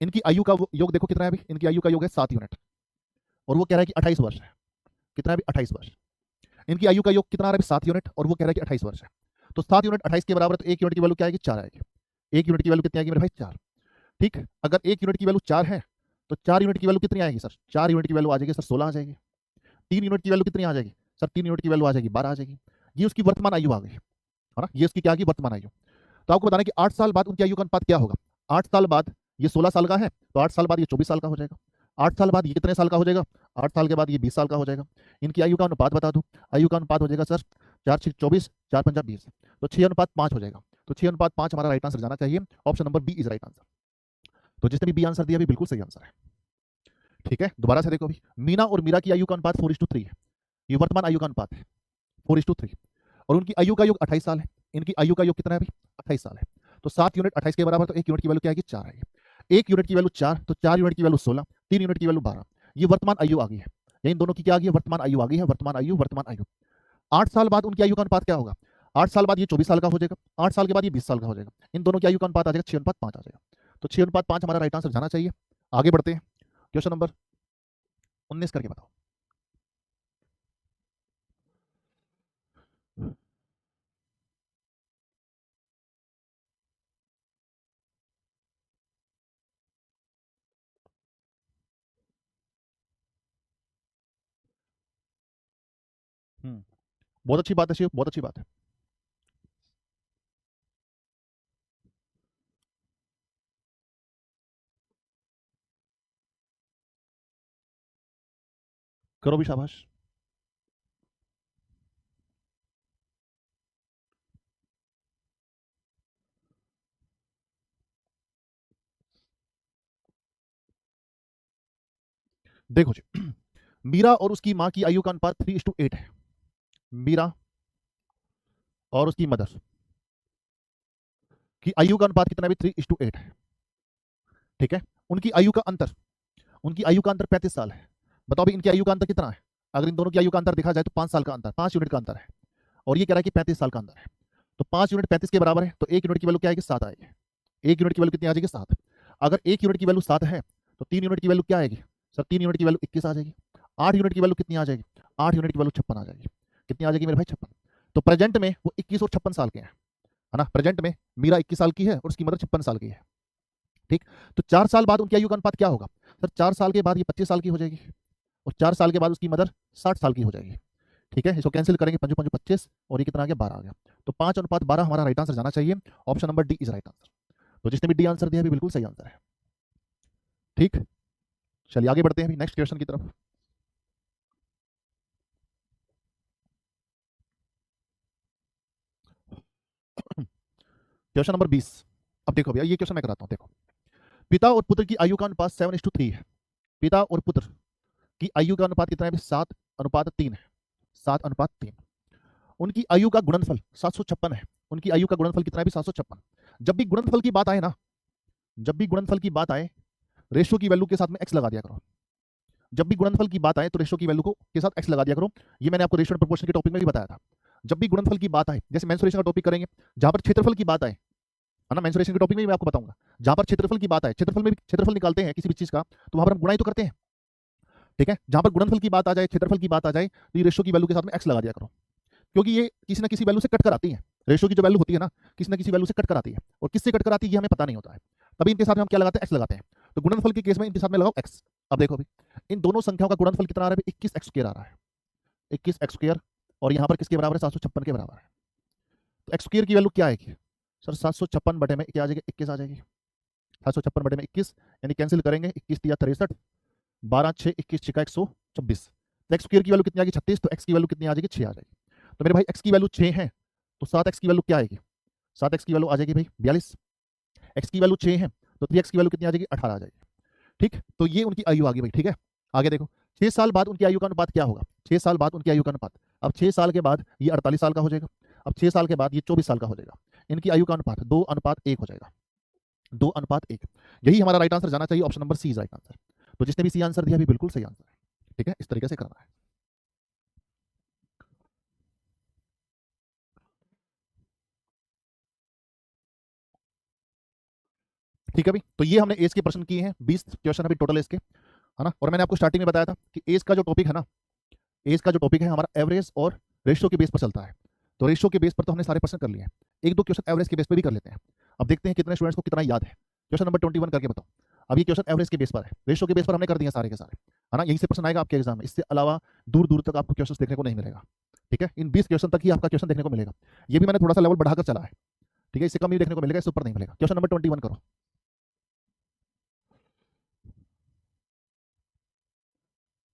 इनकी आयु का योग देखो कितना है अभी? इनकी आयु का योग है 7 यूनिट, और वो कह रहा है कि 28 वर्ष है। कितना है अभी? 28 वर्ष। इनकी आयु का योग कितना आ रहा है? 7 यूनिट, और वो कह रहा है कि 28 वर्ष है। तो 7 यूनिट 28 के बराबर, तो 1 यूनिट की वैल्यू क्या आएगी? 4 आएगी। 1 यूनिट की वैल्यू कितनी आएगी मेरे भाई? 4। ठीक, अगर 1 यूनिट की वैल्यू 4 है, तो 4 यूनिट की वैल्यू कितनी आएगी सर? 4 यूनिट की वैल्यू आ जाएगी सर 16 आ जाएगी। 3 यूनिट की वैल्यू कितनी आ जाएगी सर? 3 यूनिट की वैल्यू आ जाएगी 12 आ जाएगी। ये उसकी वर्तमान आयु आ गई, है ना। ये उसकी क्या आ गई? वर्तमान आयु। तो आपको बताना कि 8 साल बाद उनकी आयु का अनुपात क्या होगा? 8 साल बाद ये 16 साल का है, तो 8 साल बाद ये 24 साल का हो जाएगा। 8 साल बाद ये कितने साल का हो जाएगा? 8 साल के बाद ये 20 साल का हो जाएगा। इनकी आयु का अनुपात बता दो। आयु का अनुपात हो जाएगा सर 4 6 24, 4 5 20, तो 6:5 हो जाएगा। तो 6:5 हमारा राइट आंसर जाना चाहिए। Option number B is right answer. तो जिसने भी बी आंसर दिया भी बिल्कुल सही आंसर है। ठीक है, दोबारा से देखो भी, मीना और मीरा की आयु का अनुपात 4:3 है। ये वर्तमान आयु का अनुपात है 4:3, और उनकी आयु का योग 28 साल है। इनकी आयु का योग कितना है अभी? 28 साल है। तो 7 यूनिट 28 के बराबर, तो 1 यूनिट की वैल्यू क्या आएगी? 4 आएगी। 1 यूनिट की वैल्यू 4, तो 4 यूनिट की वैल्यू 16, 3 यूनिट की वैल्यू 12। ये वर्तमान आयु आ गई है, या इन दोनों की क्या आ गई है? वर्तमान आयु आ गई है। वर्तमान आयु, वर्तमान आयु। 8 साल बाद उनकी आयु का अनुपात क्या होगा? 8 साल बाद ये 24 साल का हो जाएगा, 8 साल के बाद ये 20 साल का हो जाएगा। इन दोनों की आयु का अनुपात आ जाएगा 6:5 आ जाएगा। तो 6:5 हमारा राइट आंसर जाना चाहिए। आगे बढ़ते हैं, क्वेश्चन नंबर 19 करके बताओ। बहुत अच्छी बात है शिव, बहुत अच्छी बात है। करो भी, शाबाश। देखो जी, मीरा और उसकी मां की आयु का अनुपात 3:8 है। मीरा और उसकी मदर की आयु का अनुपात कितना भी? 3:8 है। ठीक है, उनकी आयु का अंतर, उनकी आयु का अंतर 35 साल है। बताओ भी इनकी आयु का अंतर कितना है? अगर इन दोनों की आयु का अंतर देखा जाए तो 5 साल का अंतर, 5 यूनिट का अंतर है। और ये कह रहा है कि 35 साल का अंतर है। तो 5 यूनिट 35 के बराबर है, तो 1 यूनिट की वैल्यू क्या आएगी? 7 आएगी। 1 यूनिट की वैल्यू कितनी आ जाएगी? 7। अगर 1 यूनिट की वैल्यू 7 है, तो 3 यूनिट की वैल्यू क्या आएगी सर? 3 यूनिट की वैल्यू 21 आ जाएगी। 8 यूनिट की वैल्यू कितनी आ जाएगी? 8 यूनिट की वैल्यू 56 आ जाएगी। कितनी आ जाएगी मेरे भाई? 56। तो प्रेजेंट में वो 21 और 56 साल के हैं, है ना। प्रेजेंट में मीरा 21 साल की है और उसकी मदर 56 साल की है। ठीक, तो 4 साल बाद उनकी आयु का अनुपात क्या होगा सर? 4 साल के बाद ये 25 साल की हो जाएगी, और 4 साल के बाद उसकी मदर 60 साल की हो जाएगी। ठीक है, इसको कैंसिल करेंगे, 5 5 25, और ये कितना आ गया? 12 आ गया। तो 5:12 हमारा राइट आंसर जाना चाहिए। Option number D is right answer. तो जिसने भी डी आंसर दिया भी बिल्कुल सही आंसर है। ठीक, चलिए आगे बढ़ते हैं अभी नेक्स्ट क्वेश्चन की तरफ। Question number 20। अब देखो भैया, ये क्वेश्चन मैं कराता हूं। देखो, पिता और पुत्र की आयु का अनुपात 7:3 है। पिता और पुत्र की आयु का अनुपात कितना है? 7:3 है, 7:3। उनकी आयु का गुणनफल 756 है। उनकी आयु का गुणनफल कितना है? 756। जब भी गुणनफल की बात आए ना, जब भी गुणनफल की बात आए, रेशियो की वैल्यू के साथ में एक्स लगा दिया करो। जब भी गुणनफल की बात आए तो रेशियो की वैल्यू को के साथ एक्स लगा दिया करो। ये मैंने आपको रेशियो एंड प्रोपोर्शन के टॉपिक में भी बताया था। जब भी गुणनफल की बात आए, जैसे मेंसुरेशन का टॉपिक करेंगे, जहां पर क्षेत्रफल की बात आए, है ना, मेंसुरेशन के टॉपिक में भी मैं आपको बताऊंगा, जहां पर क्षेत्रफल की बात आए, क्षेत्रफल में भी क्षेत्रफल निकालते हैं किसी भी चीज का, तो वहां पर हम गुणा ही तो करते हैं। ठीक है, जहां पर गुणनफल की बात आ जाए, क्षेत्रफल की बात आ जाए, तो ये रेशियो की वैल्यू के साथ में एक्स लगा दिया करो, क्योंकि ये किसी ना किसी वैल्यू से कट कर आती है। रेशियो की जो वैल्यू होती है ना, किसी ना किसी वैल्यू से कट कर आती है, और किससे कट कर आती है ये हमें पता नहीं होता है। तभी इनके साथ में हम क्या लगाते हैं, एक्स लगाते हैं। तो गुणनफल के केस में इनके साथ में लगाओ एक्स। अब देखो अभी इन दोनों संख्याओं का गुणनफल कितना आ रहा है, 21 एक्स स्क्वायर आ रहा है, 21 एक्स स्क्वायर, और यहाँ पर किसके बराबर है, 756 के बराबर है। तो एक्स स्क्वायर की वैल्यू क्या आएगी सर, 756 बटे में क्या आ जाएगी, 21 आ जाएगी। 756 बटे में 21, यानी कैंसिल करेंगे, 21 तिया 63, 12 6 21 छिका 126। तो एक्स स्क्वायर की वैल्यू कितनी आ गई, 36, तो एक्स की वैल्यू कितनी आ जाएगी, 6 आ जाएगी। तो मेरे भाई एक्स की वैल्यू 6 है, तो 7 एक्स की वैल्यू क्या आएगी, 7 एक्स की वैल्यू आ जाएगी भाई 42। एक्स की वैल्यू 6 है, तो 3 एक्स की वैल्यू कितनी आ जाएगी, 18 आ जाएगी। ठीक, तो ये उनकी आयु आ गई भाई। ठीक है, आगे देखो 6 साल बाद उनकी आयु का अनुपात क्या होगा, 6 साल बाद उनकी आयु का अनुपात, अब 6 साल के बाद ये 48 साल का हो जाएगा, अब 6 साल के बाद ये 24 साल का हो जाएगा। इनकी आयु का अनुपात 2:1 हो जाएगा, 2:1। यही हमारा राइट आंसर जाना चाहिए, option number C is right answer. तो जिसने भी सी आंसर दिया भी बिल्कुल सही आंसर है। ठीक है, इस तरीके से करना है। ठीक है भाई, तो ये हमने एज के प्रश्न किए हैं, 20 क्वेश्चन अभी टोटल एज के, है ना। और मैंने आपको स्टार्टिंग में बताया था कि एज का जो टॉपिक है ना, एज का जो टॉपिक है हमारा एवरेज और रेशियो के बेस पर चलता है। तो रेशियो के बेस पर तो हमने सारे प्रश्न कर लिए हैं, एक दो क्वेश्चन एवरेज के बेस पर भी कर लेते हैं। अब देखते हैं कितने स्टूडेंट्स को कितना याद है। क्वेश्चन नंबर 21 करके बताओ। अब ये क्वेश्चन एवरेज के बेस पर है, रेशियो के बेस पर हमने कर दिया सारे के सारे, है ना। यहीं से प्रश्न आएगा आपके एग्जाम में, इससे अलावा दूर दूर तक आपको क्वेश्चन देखने को नहीं मिलेगा। ठीक है, इन 20 क्वेश्चन तक ही आपका क्वेश्चन देखने को मिलेगा। ये भी मैंने थोड़ा सा लेवल बढ़ाकर चला है। ठीक है, इससे कम ही देखने को मिलेगा, इससे ऊपर नहीं मिलेगा। क्वेश्चन नंबर 21 करो।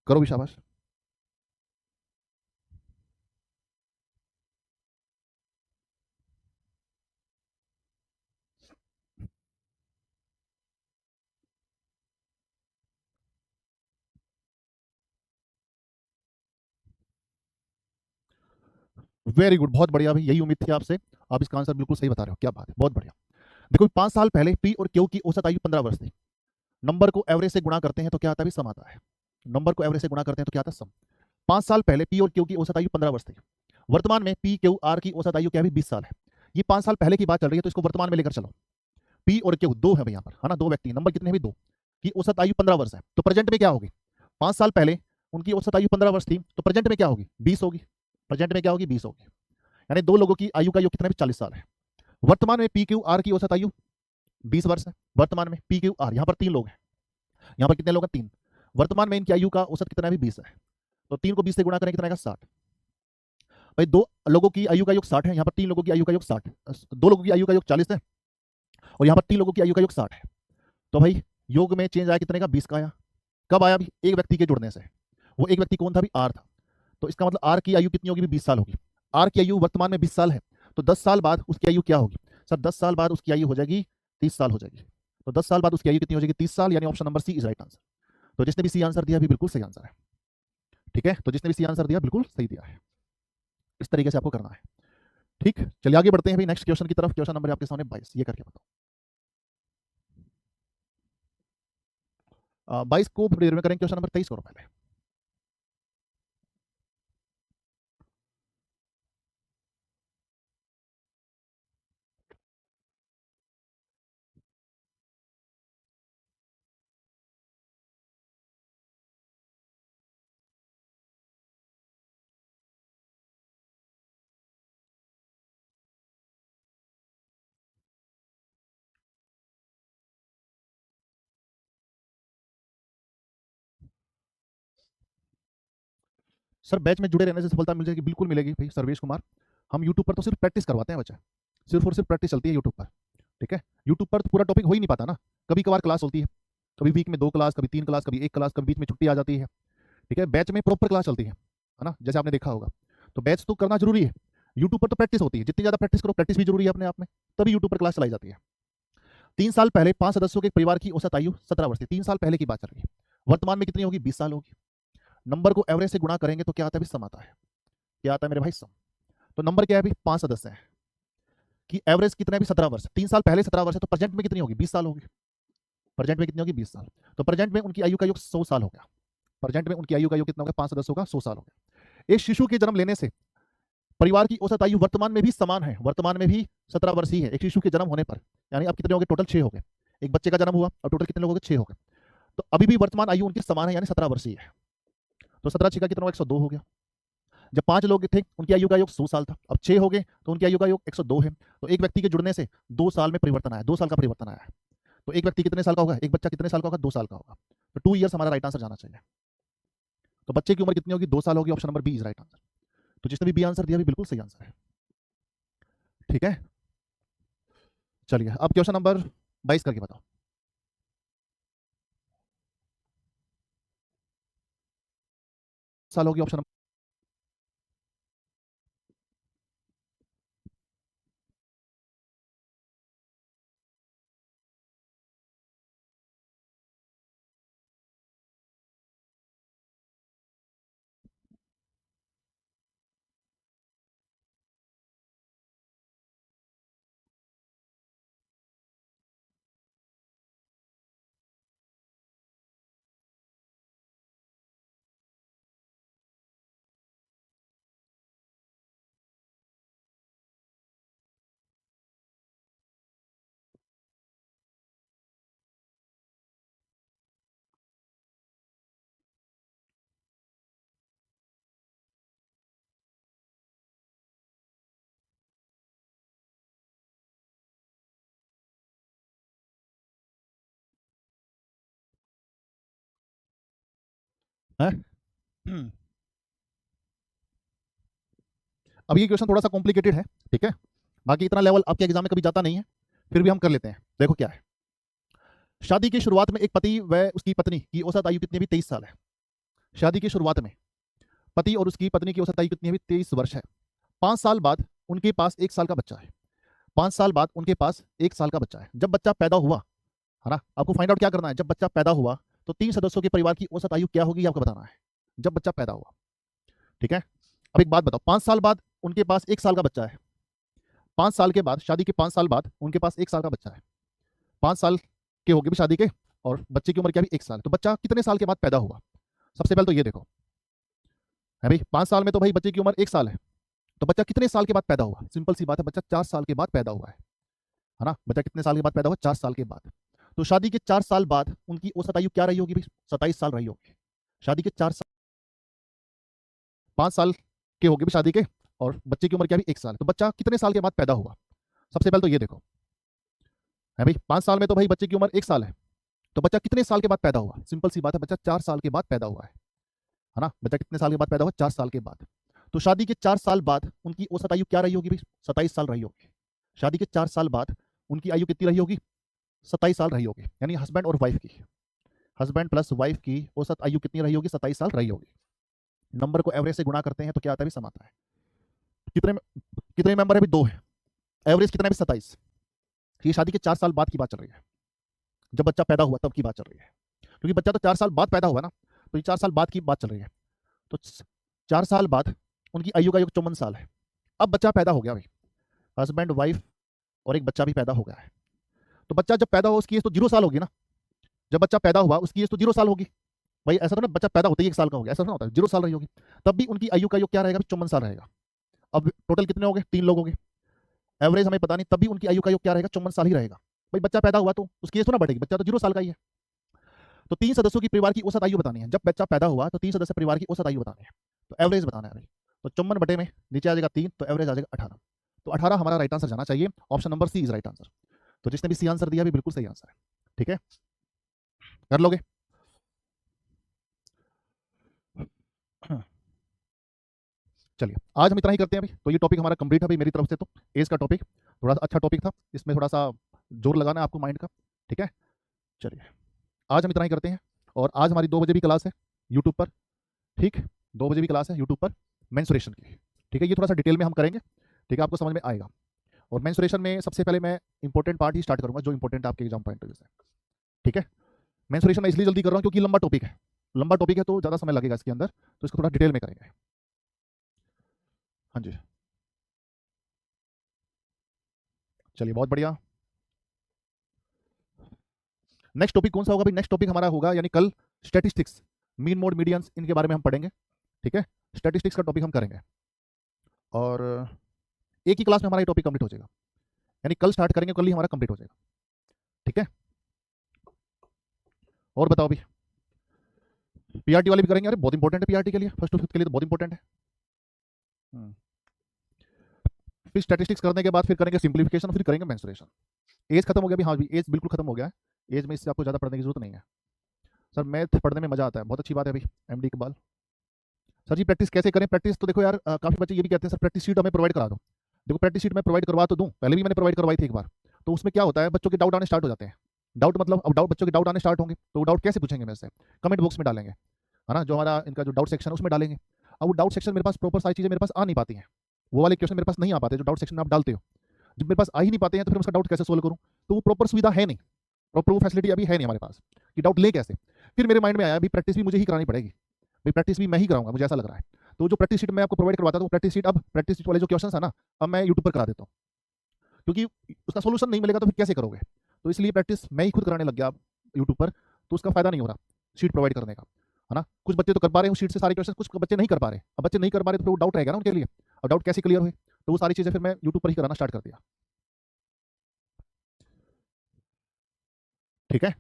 करो भी, शाबाश। वेरी गुड, बहुत बढ़िया भाई, यही उम्मीद थी आपसे। आप इसका आंसर बिल्कुल सही बता रहे हो, क्या बात है, बहुत बढ़िया। देखो 5 साल पहले पी और क्यू की औसत आयु 15 वर्ष थी। नंबर को एवरेज से गुणा करते हैं तो क्या आता है, सम आता है। नंबर को एवरेज से गुणा करते हैं तो क्या आता है, सम। 5 साल पहले पी और क्यू की औसत आयु 15 वर्ष थी। वर्तमान में पी क्यू आर की औसत आयु क्या है, 20 साल है। ये 5 साल पहले की बात चल रही है, तो इसको वर्तमान में लेकर चलो। पी और क्यू दो है भाई यहाँ पर, है ना, दो व्यक्ति, नंबर कितने हैं भाई, दो, की औसत आयु 15 वर्ष है। तो प्रेजेंट में क्या होगी, 5 साल पहले उनकी औसत आयु 15 वर्ष थी, तो प्रेजेंट में क्या होगी, 20 होगी। प्रेजेंट में क्या होगी, 20 होगी। यानी दो लोगों की आयु का योग कितना है, 40 साल है। वर्तमान में पी क्यू आर की औसत आयु 20 वर्ष है। वर्तमान में पी क्यू आर, यहाँ पर 3 लोग हैं, यहाँ पर कितने लोग हैं, 3। वर्तमान में इनकी आयु का औसत कितना है, 20 है। तो 3 को 20 से गुणा करें कितना आएगा, 60। भाई दो लोगों की आयु का योग 60 है, यहाँ पर 3 लोगों की आयु का योग 60, दो लोगों की आयु का योग 40 है, और यहाँ पर 3 लोगों की आयु का योग 60 है। तो भाई योग में चेंज आया कितने का, 20 का आया। कब आया, भी एक व्यक्ति के जुड़ने से। वो एक व्यक्ति कौन था, भी आर था। तो इसका मतलब आर की आयु कितनी होगी, 20 साल होगी। आर की आयु वर्तमान में 20 साल है, तो 10 साल बाद उसकी आयु क्या होगी सर, 10 साल बाद उसकी आयु हो जाएगी 30 साल हो जाएगी। तो 10 साल बाद उसकी आयु कितनी हो जाएगी, 30 साल, यानी option number C is right answer. तो जिसने भी सी आंसर दिया भी बिल्कुल सही आंसर है। ठीक है, तो जिसने भी सी आंसर दिया बिल्कुल सही दिया है। इस तरीके से आपको करना है। ठीक, चलिए आगे बढ़ते हैं भाई नेक्स्ट क्वेश्चन की तरफ। क्वेश्चन नंबर आपके सामने 22, ये करके बताओ। 22 को थोड़ी देर में करेंगे, क्वेश्चन नंबर 23 करो पहले। सर बैच में जुड़े रहने से सफलता मिल जाएगी, बिल्कुल मिलेगी भाई सर्वेश कुमार। हम यूट्यूब पर तो सिर्फ प्रैक्टिस करवाते हैं बच्चा, सिर्फ और सिर्फ प्रैक्टिस चलती है यूट्यूब पर। ठीक है, यूट्यूब पर तो पूरा टॉपिक हो ही नहीं पाता ना, कभी कभार क्लास होती है, कभी वीक में 2 क्लास, कभी 3 क्लास, कभी 1 क्लास, कभी बीच में छुट्टी आ जाती है। ठीक है, बैच में प्रॉपर क्लास चलती है ना, जैसे आपने देखा होगा। तो बैच तो करना जरूरी है, यूट्यूब पर तो प्रैक्टिस होती है, जितनी ज्यादा प्रैक्टिस करो, प्रैक्टिस भी जरूरी है अपने आप में, तभी यूट्यूब पर क्लास चलाई जाती है। 3 साल पहले 5 सदस्यों के परिवार की औसत आयु 17 वर्ष थी। 3 साल पहले की बात चल रही है, वर्तमान में कितनी होगी, 20 साल होगी। नंबर को एवरेज से गुणा करेंगे तो क्या आता है, सम आता है। क्या आता है मेरे भाई, सम। तो नंबर क्या है भाई, 5 सदस्य हैं, कि एवरेज कितना है भी 17 वर्ष। 3 साल पहले 17 वर्ष है, तो प्रेजेंट में कितनी होगी, 20 साल होगी। प्रेजेंट में कितनी होगी, 20 साल। तो प्रेजेंट में उनकी आयु का योग 100 साल हो गया। प्रेजेंट में उनकी आयु का योग कितना हो गया, 5 सदस्यों का 100 साल हो गया। एक शिशु के जन्म लेने से परिवार की औसत आयु वर्तमान में भी समान है, वर्तमान में भी 17 वर्ष ही है एक शिशु के जन्म होने पर। यानी अब कितने हो गए, टोटल 6 हो गए। एक बच्चे का जन्म हुआ और टोटल कितने लोग हो गए, 6 हो गए। तो अभी भी वर्तमान आयु उनकी समान है, यानी 17 वर्ष ही है। तो 17 6 का कितना होगा, 102 हो गया। जब 5 लोग थे उनकी आयु का योग 100 साल था, अब 6 हो गए तो उनकी आयु का योग 102 है। तो एक व्यक्ति के जुड़ने से 2 साल में परिवर्तन आया, 2 साल का परिवर्तन आया है। तो एक व्यक्ति कितने साल का होगा, एक बच्चा कितने साल का होगा, 2 साल का होगा। तो 2 ईयर्स हमारा राइट आंसर जाना चाहिए। तो बच्चे की उम्र कितनी होगी, 2 साल होगी। Option number B is right answer. तो जिसने भी बी आंसर दिया भी बिल्कुल सही आंसर है। ठीक है, चलिए अब क्वेश्चन नंबर 22 करके बताओ। साल होगी ऑप्शन नंबर। है अब ये क्वेश्चन थोड़ा सा कॉम्प्लिकेटेड है, ठीक है। बाकी इतना लेवल आपके एग्जाम में कभी जाता नहीं है, फिर भी हम कर लेते हैं। देखो क्या है, शादी की शुरुआत में एक पति व उसकी पत्नी की औसत आयु कितनी है, 23 साल है। शादी की शुरुआत में पति और उसकी पत्नी की औसत आयु कितनी है, 23 वर्ष है। 5 साल बाद उनके पास 1 साल का बच्चा है। 5 साल बाद उनके पास 1 साल का बच्चा है। जब बच्चा पैदा हुआ, है ना, आपको फाइंड आउट क्या करना है, जब बच्चा पैदा हुआ तो 3 सदस्यों के परिवार की औसत आयु क्या होगी, आपको बताना है जब बच्चा पैदा हुआ। ठीक है, अब एक बात बताओ, 5 साल बाद उनके पास 1 साल का बच्चा है। 5 साल के बाद, शादी के 5 साल बाद उनके पास 1 साल का बच्चा है। 5 साल के हो गए भी शादी के, और बच्चे की उम्र क्या भी 1 साल। तो बच्चा कितने साल के बाद पैदा हुआ, सबसे पहले तो ये देखो है भाई। 5 साल में तो भाई बच्चे की उम्र 1 साल है, तो बच्चा कितने साल के बाद पैदा हुआ, सिंपल सी बात है, बच्चा 4 साल के बाद पैदा हुआ है ना। बच्चा कितने साल के बाद पैदा हुआ, 4 साल के बाद। तो शादी के 4 साल बाद उनकी औसत आयु क्या रही होगी भाई, 27 साल रही होगी। शादी के 4 साल, 5 साल के हो गए भी शादी के, और बच्चे की उम्र क्या भी 1 साल। तो बच्चा कितने साल के बाद पैदा हुआ, सबसे पहले तो ये देखो है भाई। 5 साल में तो भाई बच्चे की उम्र 1 साल है, तो बच्चा कितने साल के बाद पैदा हुआ, सिंपल सी बात है, बच्चा 4 साल के बाद पैदा हुआ है ना। बच्चा कितने साल के बाद पैदा हुआ, 4 साल के बाद। तो शादी के 4 साल बाद उनकी औसत आयु क्या रही होगी भाई, 27 साल रही होगी। शादी के 4 साल बाद उनकी आयु कितनी रही होगी, 27 साल रही होगी। यानी हस्बैंड और वाइफ की, हस्बैंड प्लस वाइफ की औसत आयु कितनी रही होगी, 27 साल रही होगी। नंबर को एवरेज से गुणा करते हैं तो क्या आता है, सम आता है। कितने कितने मेंबर है, 2 है। एवरेज कितना है, 27। ये शादी के 4 साल बाद की बात चल रही है, जब बच्चा पैदा हुआ तब की बात चल रही है, क्योंकि बच्चा तो 4 साल बाद पैदा हुआ ना, तो ये 4 साल बाद की बात चल रही है। तो 4 साल बाद उनकी आयु का योग 54 साल है। अब बच्चा पैदा हो गया भाई, हस्बैंड वाइफ और एक बच्चा भी पैदा हो गया है। तो बच्चा जब पैदा हुआ उसकी एज तो 0 साल होगी ना। जब बच्चा पैदा हुआ उसकी एज तो 0 साल होगी भाई। ऐसा तो ना बच्चा पैदा होते ही 1 साल का हो गया, ऐसा ना होता है, 0 साल रही होगी। तब भी उनकी आयु का योग क्या रहेगा, 54 साल रहेगा। अब टोटल कितने हो गए, 3 लोग हो गए। एवरेज हमें पता नहीं, तब भी उनकी आयु का योग क्या रहेगा, 54 साल ही रहेगा भाई। बच्चा पैदा हुआ तो उसकी एज तो ना बढ़ेगी, बच्चा तो 0 साल का ही है। तो 3 सदस्यों की परिवार की औसत आयु बतानी है। जब बच्चा पैदा हुआ तो 3 सदस्य परिवार की औसत आयु बतानी है, तो एवरेज बताना है भाई। तो 54 बटे में नीचे आ जाएगा 3, तो एवरेज आ जाएगा 18। तो 18 हमारा राइट आंसर जाना चाहिए। Option number C is right answer. तो जिसने भी सी आंसर दिया भी बिल्कुल सही आंसर है। ठीक है, कर लोगे। चलिए आज हम इतना ही करते हैं अभी। तो ये टॉपिक हमारा कंप्लीट है भाई मेरी तरफ से। तो एज का टॉपिक थोड़ा सा अच्छा टॉपिक था, इसमें थोड़ा सा जोर लगाना है आपको माइंड का। ठीक है, चलिए आज हम इतना ही करते हैं। और आज हमारी 2 बजे भी क्लास है यूट्यूब पर। ठीक, 2 बजे भी क्लास है यूट्यूब पर मेंसुरेशन की। ठीक है, ये थोड़ा सा डिटेल में हम करेंगे। ठीक है, आपको समझ में आएगा। और मेंसुरेशन में सबसे पहले मैं इंपॉर्टेंट पार्ट ही स्टार्ट करूंगा, जो इंपॉर्टेंट आपके एग्जाम पॉइंट ऑफ व्यू से। ठीक है, मेंसुरेशन मैं इसलिए जल्दी कर रहा हूँ क्योंकि लंबा टॉपिक है, लंबा टॉपिक है तो ज़्यादा समय लगेगा इसके अंदर, तो इसको थोड़ा डिटेल में करेंगे। हाँ जी, चलिए बहुत बढ़िया। नेक्स्ट टॉपिक कौन सा होगा भाई, नेक्स्ट टॉपिक हमारा होगा यानी कल स्टैटिस्टिक्स। मीन मोड मीडियंस इनके बारे में हम पढ़ेंगे, ठीक है। स्टैटिस्टिक्स का टॉपिक हम करेंगे और एक ही क्लास में हमारा ये टॉपिक कंप्लीट हो जाएगा, यानी कल स्टार्ट करेंगे, कल ही हमारा कंप्लीट हो जाएगा, ठीक है। और बताओ अभी पीआरटी वाली भी करेंगे, अरे बहुत इंपॉर्टेंट है पीआरटी के लिए, फर्स्ट टू फिफ्थ के लिए तो बहुत इंपॉर्टेंट है। फिर स्टैटिस्टिक्स करने के बाद फिर करेंगे सिंप्लीफिकेशन, फिर करेंगे मेंसुरेशन। एज खत्म हो गया अभी, हाँ भी एज बिल्कुल खत्म हो गया है, एज में इससे आपको ज़्यादा पढ़ने की जरूरत नहीं है। सर मैथ पढ़ने में मजा आता है, बहुत अच्छी बात है अभी। एमडी इकबाल सर जी प्रैक्टिस कैसे करें? प्रैक्टिस तो देखो यार, काफ़ी बच्चे ये भी कहते हैं सर प्रैक्टिस शीट हमें प्रोवाइड करा दो। देखो प्रैक्टिस शीट मैं प्रोवाइड करवा तो दूँ, पहले भी मैंने प्रोवाइड करवाई थी एक बार। तो उसमें क्या होता है, बच्चों के डाउट आने स्टार्ट हो जाते हैं। डाउट मतलब अब डाउट, बच्चों के डाउट आने स्टार्ट होंगे तो डाउट कैसे पूछेंगे मेरे से? कमेंट बॉक्स में डालेंगे, है ना, जो हमारा इनका जो डाउट सेक्शन है उसमें डालेंगे। अब वो डाउट सेक्शन मेरे पास प्रॉपर सारी चीज़ें मेरे पास आ नहीं पाती हैं, वो वाले क्वेश्चन मेरे पास नहीं आ पाते जो डाउट सेक्शन में आप डालते हो। जब मेरे पास आ ही नहीं पाते हैं तो फिर उसका डाउट कैसे सोल्व करूँ? तो वो प्रॉपर सुविधा है नहीं, प्रॉपर वो फैसिलिटी अभी है नहीं हमारे पास कि डाउट ले कैसे। फिर मेरे माइंड में आया अभी प्रैक्टिस भी मुझे ही करानी पड़ेगी भाई, प्रैक्टिस भी मैं ही कराऊंगा, मुझे ऐसा लग रहा है। तो जो प्रैक्टिस शीट मैं आपको प्रोवाइड करवाता था, वो प्रैक्टिस शीट, अब प्रैक्टिस शीट वाले जो क्वेश्चन है ना, अब मैं यूट्यूब पर करा देता हूँ, क्योंकि उसका सोल्यूशन नहीं मिलेगा तो फिर कैसे करोगे। तो इसलिए प्रैक्टिस मैं ही खुद कराने लग गया यूट्यूब पर, तो उसका फायदा नहीं हो रहा शीट प्रोवाइड करने का, है ना। कुछ बच्चे तो कर पा रहे हैं शीट से सारे क्वेश्चन, कुछ बच्चे नहीं कर पा रहे। अब बच्चे नहीं कर पा रहे तो फिर वो डाउट रहेगा ना उनके लिए, और डाउट कैसे क्लियर हुए, तो वो सारी चीज़ें फिर मैं यूट्यूब पर ही कराना स्टार्ट कर दिया, ठीक है।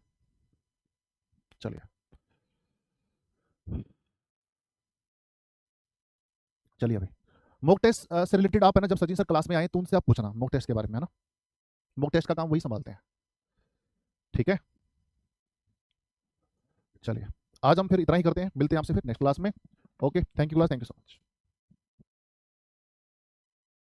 चलिए चलिए अभी मॉक टेस्ट से रिलेटेड आप है ना, जब सचिन सर क्लास में आए तो उनसे आप पूछना मॉक टेस्ट के बारे में, है ना। मॉक टेस्ट का काम वही संभालते हैं, ठीक है। चलिए आज हम फिर इतना ही करते हैं, मिलते हैं आपसे फिर नेक्स्ट क्लास में। Okay, thank you class, thank you so much.